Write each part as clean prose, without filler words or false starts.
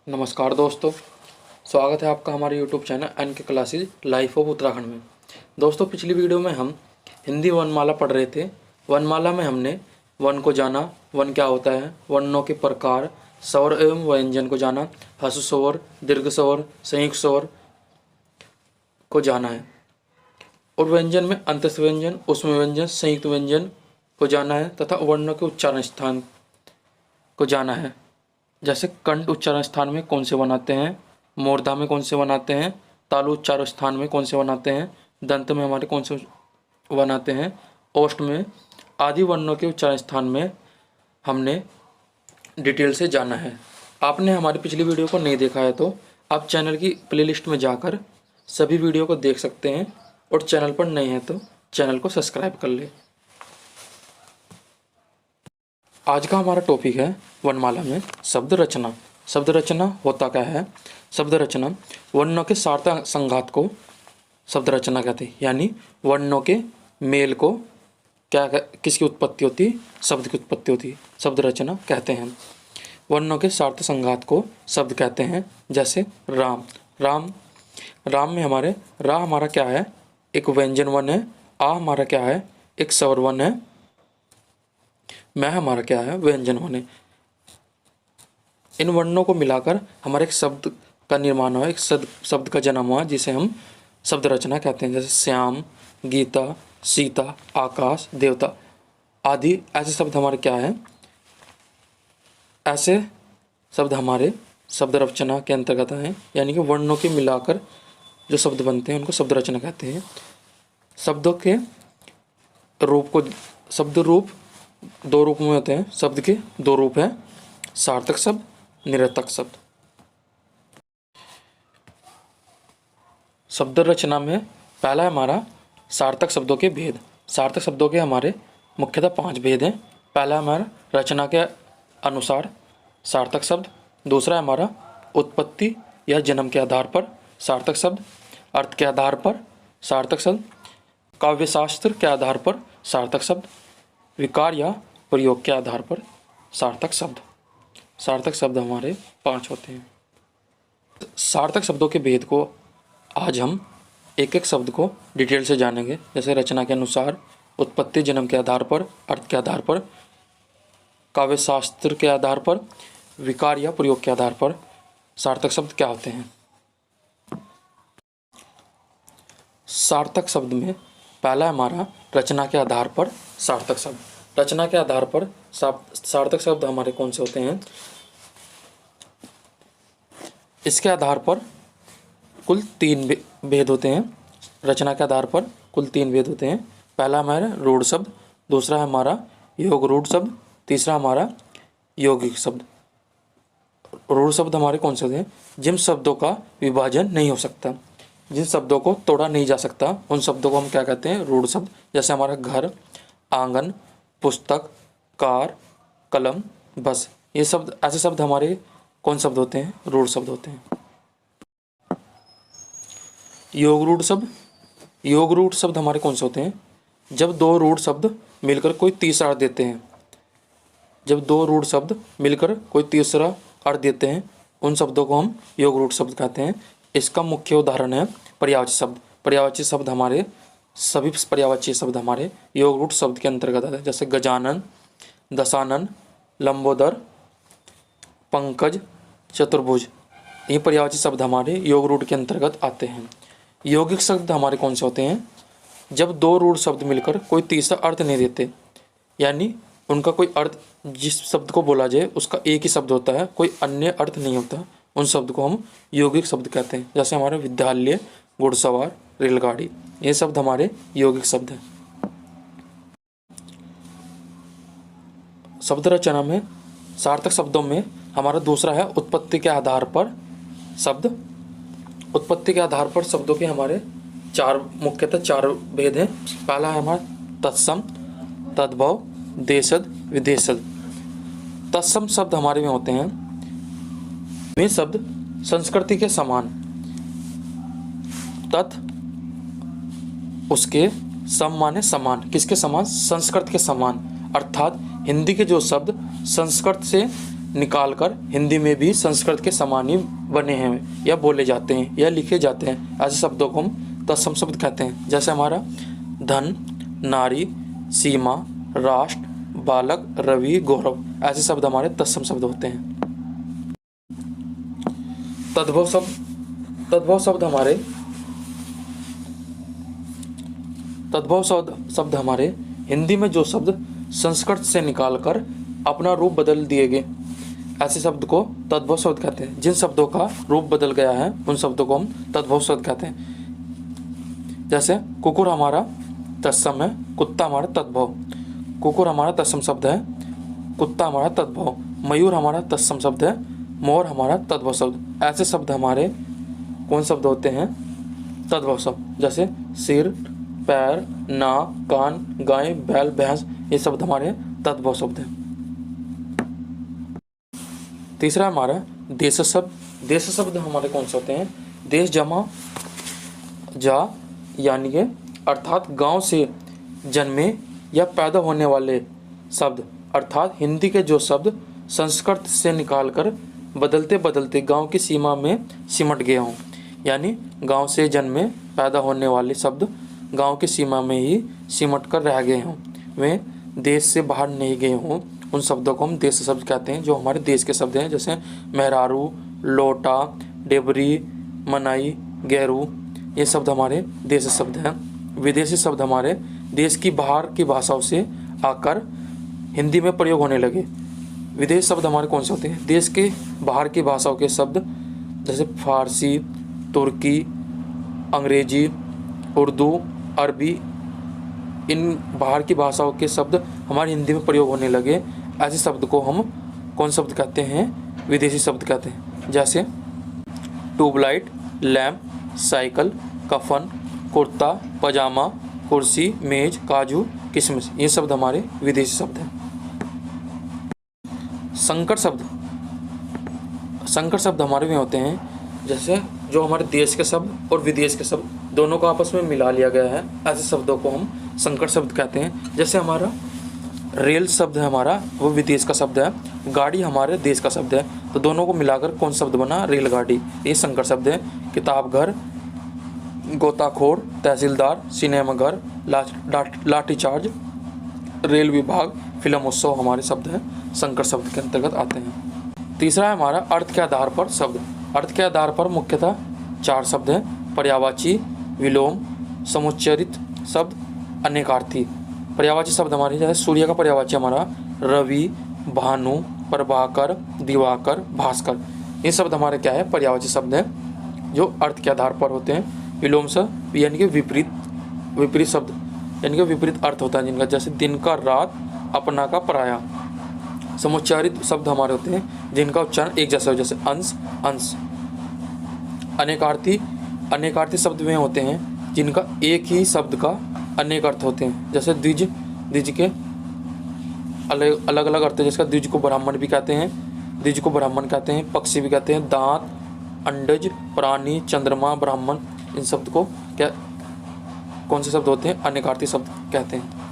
नमस्कार दोस्तों, स्वागत है आपका हमारे यूट्यूब चैनल एन के क्लासेज लाइफ ऑफ उत्तराखंड में। दोस्तों, पिछली वीडियो में हम हिंदी वर्णमाला पढ़ रहे थे। वर्णमाला में हमने वन को जाना, वन क्या होता है, वर्णों के प्रकार, स्वर एवं व्यंजन को जाना, ह्रस्व स्वर, दीर्घ स्वर, संयुक्त स्वर को जाना है, और व्यंजन में अंतस्थ व्यंजन, उष्म व्यंजन, संयुक्त व्यंजन को जाना है तथा वर्णों के उच्चारण स्थान को जाना है। जैसे कंठ उच्चारण स्थान में कौन से बनाते हैं, मूर्धा में कौन से बनाते हैं, तालु उच्चारण स्थान में कौन से बनाते हैं, दंत में हमारे कौन से बनाते हैं, ओष्ठ में, आदि वर्णों के उच्चारण स्थान में हमने डिटेल से जाना है। आपने हमारी पिछली वीडियो को नहीं देखा है तो आप चैनल की प्लेलिस्ट में जाकर सभी वीडियो को देख सकते हैं, और चैनल पर नए हैं तो चैनल को सब्सक्राइब कर ले। आज का हमारा टॉपिक है वर्णमाला में शब्द रचना। शब्द रचना होता क्या है? शब्द रचना वर्णों के सार्थक संघात को शब्द रचना कहते हैं, यानी वर्णों के मेल को किसकी उत्पत्ति होती? शब्द की उत्पत्ति होती, शब्द रचना कहते हैं। वर्णों के सार्थक संघात को शब्द कहते हैं। जैसे राम, राम में हमारे रा हमारा क्या है? एक व्यंजन वर्ण है। आ हमारा क्या है? एक स्वर वर्ण है। मैं हमारा क्या है? व्यंजन वर्ण है। इन वर्णों को मिलाकर हमारे एक शब्द का निर्माण हुआ, एक शब्द का जन्म हुआ, जिसे हम शब्द रचना कहते हैं। जैसे श्याम, गीता, सीता, आकाश, देवता आदि ऐसे शब्द हमारे क्या है? ऐसे शब्द हमारे शब्द रचना के अंतर्गत हैं, यानी कि वर्णों के मिलाकर जो शब्द बनते हैं उनको शब्द रचना कहते हैं। शब्दों के रूप को, शब्द रूप दो रूप में होते हैं। शब्द के दो रूप हैं, सार्थक शब्द, निरर्थक शब्द। शब्द रचना में पहला है हमारा सार्थक शब्दों के भेद। सार्थक शब्दों के हमारे मुख्यतः 5 भेद हैं। पहला हमारा रचना के अनुसार सार्थक शब्द, दूसरा है हमारा उत्पत्ति या जन्म के आधार पर सार्थक शब्द, अर्थ के आधार पर सार्थक शब्द, काव्यशास्त्र के आधार पर सार्थक शब्द, विकार या प्रयोग के आधार पर सार्थक शब्द। सार्थक शब्द हमारे 5 होते हैं। सार्थक शब्दों के भेद को आज हम एक एक शब्द को डिटेल से जानेंगे। जैसे रचना के अनुसार, उत्पत्ति जन्म के आधार पर, अर्थ के आधार पर, काव्यशास्त्र के आधार पर, विकार या प्रयोग के आधार पर सार्थक शब्द क्या होते हैं। सार्थक शब्द में पहला हमारा रचना के आधार पर सार्थक शब्द। रचना के आधार पर सार्थक शब्द हमारे कौन से होते हैं? इसके आधार पर कुल 3 भेद होते हैं। रचना के आधार पर कुल 3 भेद होते हैं। पहला हमारा रूढ़ शब्द, दूसरा हमारा योग रूढ़ शब्द, तीसरा हमारा यौगिक शब्द। रूढ़ शब्द हमारे कौन से होते हैं? जिन शब्दों का विभाजन नहीं हो सकता, जिन शब्दों को तोड़ा नहीं जा सकता, उन शब्दों को हम क्या कहते हैं? रूढ़ शब्द। जैसे हमारा घर, आंगन, पुस्तक, कार, कलम, बस, ये शब्द, ऐसे शब्द हमारे कौन शब्द होते हैं? रूढ़ शब्द होते हैं। योग रूढ़ शब्द, योग रूढ़ शब्द हमारे कौन से होते हैं? जब 2 रूढ़ शब्द मिलकर कोई तीसरा अर्थ देते हैं, जब 2 रूढ़ शब्द मिलकर कोई तीसरा अर्थ देते हैं, उन शब्दों को हम योग रूढ़ शब्द कहते हैं। इसका मुख्य उदाहरण है पर्यायवाची शब्द। पर्यायवाची शब्द हमारे सभी पर्यायवाची शब्द हमारे योग रूढ़ शब्द के अंतर्गत आते हैं। जैसे गजानन, दशानन, लंबोदर, पंकज, चतुर्भुज, ये पर्यायवाची शब्द हमारे योग रूढ़ के अंतर्गत आते हैं। यौगिक शब्द हमारे कौन से होते हैं? जब 2 रूढ़ शब्द मिलकर कोई तीसरा अर्थ नहीं देते, यानी उनका कोई अर्थ, जिस शब्द को बोला जाए उसका एक ही शब्द होता है, कोई अन्य अर्थ नहीं होता, उन शब्द को हम यौगिक शब्द कहते हैं। जैसे हमारे विद्यालय, घुड़सवार, रेलगाड़ी, ये शब्द हमारे यौगिक शब्द हैं। शब्द रचना में सार्थक शब्दों में हमारा दूसरा है उत्पत्ति के आधार पर शब्द। उत्पत्ति के आधार पर शब्दों के हमारे मुख्यतः 4 भेद हैं। पहला है हमारा तत्सम, तद्भव, देशज, विदेशज। तत्सम शब्द हमारे में होते हैं, वे शब्द संस्कृति के समान, तत् उसके सम माने समान, किसके समान? संस्कृत के समान। अर्थात हिंदी के जो शब्द संस्कृत से निकालकर हिंदी में भी संस्कृत के समान ही बने हैं या बोले जाते हैं या लिखे जाते हैं। ऐसे शब्दों को हम तत्सम शब्द कहते हैं। जैसे हमारा धन, नारी, सीमा, राष्ट्र, बालक, रवि, गौरव, ऐसे शब्द हमारे तत्सम शब्द होते हैं। तद्भव शब्द हमारे हिंदी में जो शब्द संस्कृत से निकालकर अपना रूप बदल दिए गए, ऐसे शब्द को तद्भव शब्द कहते हैं। जिन शब्दों का रूप बदल गया है उन शब्दों को हम तद्भव शब्द कहते हैं। जैसे कुकुर हमारा तत्सम है, कुत्ता हमारा तद्भव। कुकुर हमारा तत्सम शब्द है, कुत्ता हमारा तद्भव। मयूर हमारा तत्सम शब्द है, मोर हमारा तद्भव शब्द। ऐसे शब्द हमारे कौन शब्द होते हैं? तद्भव शब्द। जैसे सिर, पैर, नाक, कान, गाय, बैल, भैंस, ये शब्द हमारे तद्भव शब्द हैं। तीसरा हमारा देश शब्द। देश शब्द हमारे कौन से होते हैं? देश जमा जा यानी कि अर्थात गांव से जन्मे या पैदा होने वाले शब्द, अर्थात हिंदी के जो शब्द संस्कृत से निकालकर बदलते बदलते गांव की सीमा में सिमट गए हों, यानी गांव से जन्मे पैदा होने वाले शब्द गांव की सीमा में ही सिमट कर रह गए हों, वे देश से बाहर नहीं गए हों, उन शब्दों को हम देश शब्द कहते हैं, जो हमारे देश के शब्द हैं। जैसे मेहरारू, लोटा, डेबरी, मनाई, गैरू, ये शब्द हमारे देश शब्द हैं। विदेशी शब्द हमारे देश की बाहर की भाषाओं से आकर हिंदी में प्रयोग होने लगे। विदेश शब्द हमारे कौन से होते हैं? देश के बाहर की भाषाओं के शब्द, जैसे फारसी, तुर्की, अंग्रेजी, उर्दू, अरबी, इन बाहर की भाषाओं के शब्द हमारी हिंदी में प्रयोग होने लगे। ऐसे शब्द को हम कौन शब्द कहते हैं? विदेशी शब्द कहते हैं। जैसे ट्यूबलाइट, लैम्प, साइकिल, कफन, कुर्ता, पजामा, कुर्सी, मेज, काजू, किशमिश, ये शब्द हमारे विदेशी शब्द हैं। संकर शब्द हमारे में होते हैं, जैसे जो हमारे देश के शब्द और विदेश के शब्द दोनों को आपस में मिला लिया गया है, ऐसे शब्दों को हम संकर शब्द कहते हैं। जैसे हमारा रेल शब्द है, हमारा वो विदेश का शब्द है, गाड़ी हमारे देश का शब्द है, तो दोनों को मिलाकर कौन शब्द बना? रेलगाड़ी, ये संकर शब्द है। किताब घर, गोताखोर, तहसीलदार, सिनेमाघर, लाठीचार्ज, रेल विभाग, फिल्म उत्सव हमारे शब्द हैं, संकर शब्द के अंतर्गत आते हैं। तीसरा है हमारा अर्थ के आधार पर शब्द। अर्थ के आधार पर मुख्यतः 4 शब्द हैं: पर्यायवाची, विलोम, समुच्चरित शब्द, अनेकार्थी। पर्यायवाची शब्द हमारे जैसे सूर्य का पर्यायवाची हमारा रवि, भानु, प्रभाकर, दिवाकर, भास्कर, ये शब्द हमारे क्या है? पर्यायवाची शब्द हैं जो अर्थ के आधार पर होते हैं। विलोम शब्द यानी कि विपरीत शब्द, यानी कि विपरीत अर्थ होता है जिनका, जैसे दिन का रात, अपना का पराया। समुच्चारित शब्द हमारे होते हैं जिनका उच्चारण एक जैसा हो, जैसे अंश। अनेकार्थी शब्द में होते हैं जिनका एक ही शब्द का अनेक अर्थ होते हैं, जैसे द्विज के अलग अलग अर्थ है, जिसका द्विज को ब्राह्मण भी कहते हैं, पक्षी भी कहते हैं, दांत, अंडज, प्राणी, चंद्रमा, ब्राह्मण, इन शब्द को क्या कौन से शब्द होते हैं? अनेकार्थी शब्द कहते हैं।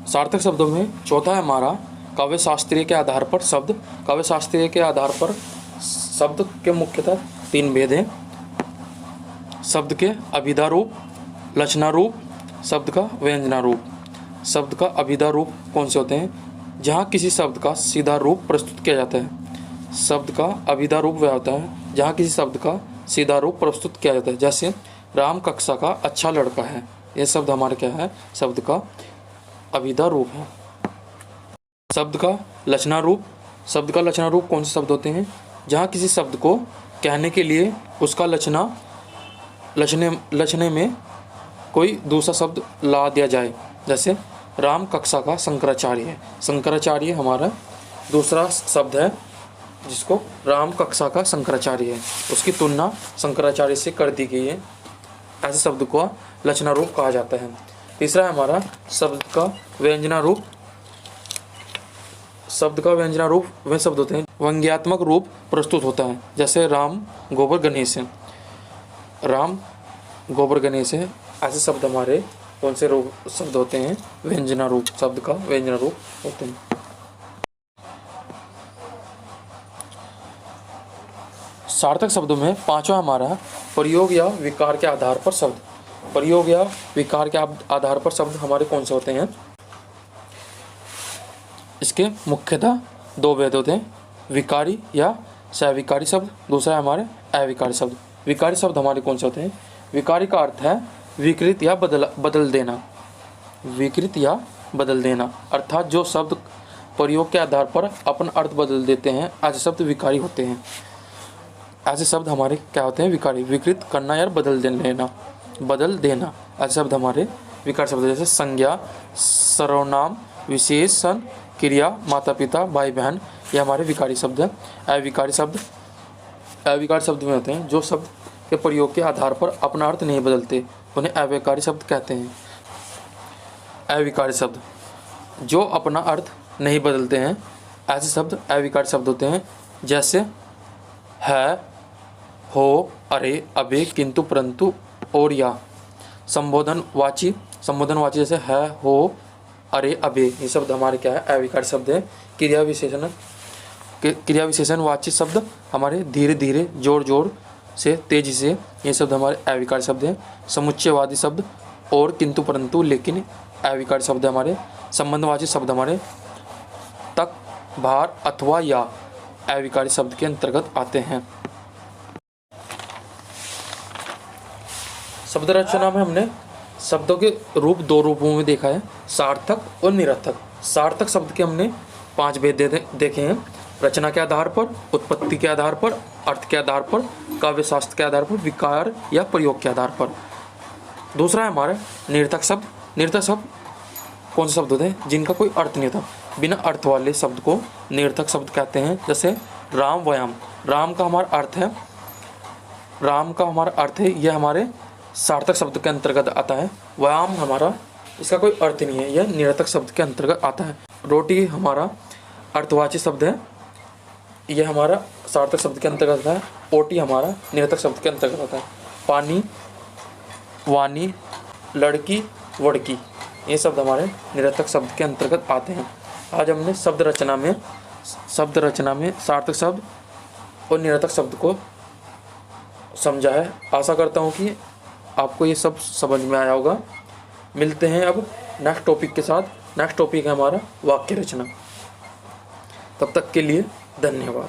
सार्थक शब्दों में चौथा है हमारा काव्य शास्त्रीय के आधार पर शब्द। काव्य शास्त्रीय के आधार पर शब्द के मुख्यतः 3 भेद हैं: शब्द के अभिधा रूप, लक्षणा रूप, शब्द का व्यंजना रूप। शब्द का अभिधा रूप कौन से होते हैं? जहाँ किसी शब्द का सीधा रूप प्रस्तुत किया जाता है। शब्द का अभिधा रूप वह होता है जहाँ किसी शब्द का सीधा रूप प्रस्तुत किया जाता है। जैसे राम कक्षा का अच्छा लड़का है, ये शब्द हमारे क्या है? शब्द का अभिधा रूप है। शब्द का लक्षणा रूप कौन से शब्द होते हैं? जहाँ किसी शब्द को कहने के लिए उसका लक्षणे में कोई दूसरा शब्द ला दिया जाए। जैसे राम कक्षा का शंकराचार्य है, शंकराचार्य हमारा दूसरा शब्द है जिसको राम कक्षा का शंकराचार्य है, उसकी तुलना शंकराचार्य से कर दी गई है। ऐसे शब्द को लक्षणा रूप कहा जाता है। तीसरा है हमारा शब्द का व्यंजना रूप। वे शब्द होते हैं व्यंग्यात्मक रूप प्रस्तुत होता है, जैसे राम गोबर गणेश है, ऐसे शब्द हमारे कौन से रूप शब्द होते हैं? व्यंजना रूप, शब्द का व्यंजना रूप होते हैं। सार्थक शब्दों में पांचवा हमारा है प्रयोग या विकार के आधार पर शब्द। प्रयोग या विकार के आधार पर शब्द हमारे कौन से होते हैं? इसके मुख्यतः दो भेद होते हैं, विकारी या सविकारी शब्द, दूसरा है हमारे अविकारी शब्द। विकारी शब्द हमारे कौन से होते हैं? विकारी का अर्थ है विकृत या बदल देना। विकृत या बदल देना अर्थात जो शब्द प्रयोग के आधार पर अपन अर्थ बदल देते हैं, ऐसे शब्द विकारी होते हैं। ऐसे शब्द हमारे क्या होते हैं? विकारी। विकृत करना या बदल देना ऐसे शब्द हमारे विकार शब्द। जैसे संज्ञा, सर्वनाम, विशेषण, क्रिया, माता पिता, भाई बहन, ये हमारे विकारी शब्द हैं। अविकारी शब्द में होते हैं जो शब्द के प्रयोग के आधार पर अपना अर्थ नहीं बदलते, उन्हें अविकारी शब्द कहते हैं। अविकारी शब्द जो अपना अर्थ नहीं बदलते हैं, ऐसे शब्द अविकारी शब्द होते हैं। जैसे है, हो, अरे, अबे, किंतु, परंतु और या। संबोधनवाची जैसे है, हो, अरे, अबे, ये शब्द हमारे क्या है? अविकारी शब्द है। क्रिया विशेषण वाची शब्द हमारे धीरे धीरे, जोर जोर से, तेजी से, ये शब्द हमारे अविकारी शब्द हैं। समुच्चयवादी शब्द और, किंतु, परंतु, लेकिन अविकारी शब्द हमारे। संबंधवाची शब्द हमारे तक, भार, अथवा, या अविकारी शब्द के अंतर्गत आते हैं। शब्द रचना में हमने शब्दों के रूप दो रूपों में देखा है, सार्थक और निरर्थक। सार्थक शब्द के हमने 5 भेद देखे हैं, रचना के आधार पर, उत्पत्ति के आधार पर, अर्थ के आधार पर, काव्यशास्त्र के आधार पर, विकार या प्रयोग के आधार पर। दूसरा है हमारा निरर्थक शब्द। निरर्थक शब्द कौन से शब्द होते हैं? जिनका कोई अर्थ नहीं होता, बिना अर्थ वाले शब्द को निरर्थक शब्द कहते हैं। जैसे राम, व्यायाम। राम का हमारा अर्थ है, यह हमारे सार्थक शब्द के अंतर्गत आता है। व्यायाम हमारा, इसका कोई अर्थ नहीं है, यह निरर्थक शब्द के अंतर्गत आता है। रोटी हमारा अर्थवाची शब्द है, यह हमारा सार्थक शब्द के अंतर्गत आता है। ओटी हमारा निरर्थक शब्द के अंतर्गत आता है। पानी, वानी, लड़की, वड़की, ये शब्द हमारे निरर्थक शब्द के अंतर्गत आते हैं। आज हमने शब्द रचना में सार्थक शब्द और निरर्थक शब्द को समझा है। आशा करता हूँ कि आपको ये सब समझ में आया होगा। मिलते हैं अब नेक्स्ट टॉपिक के साथ। नेक्स्ट टॉपिक है हमारा वाक्य रचना। तब तक के लिए धन्यवाद।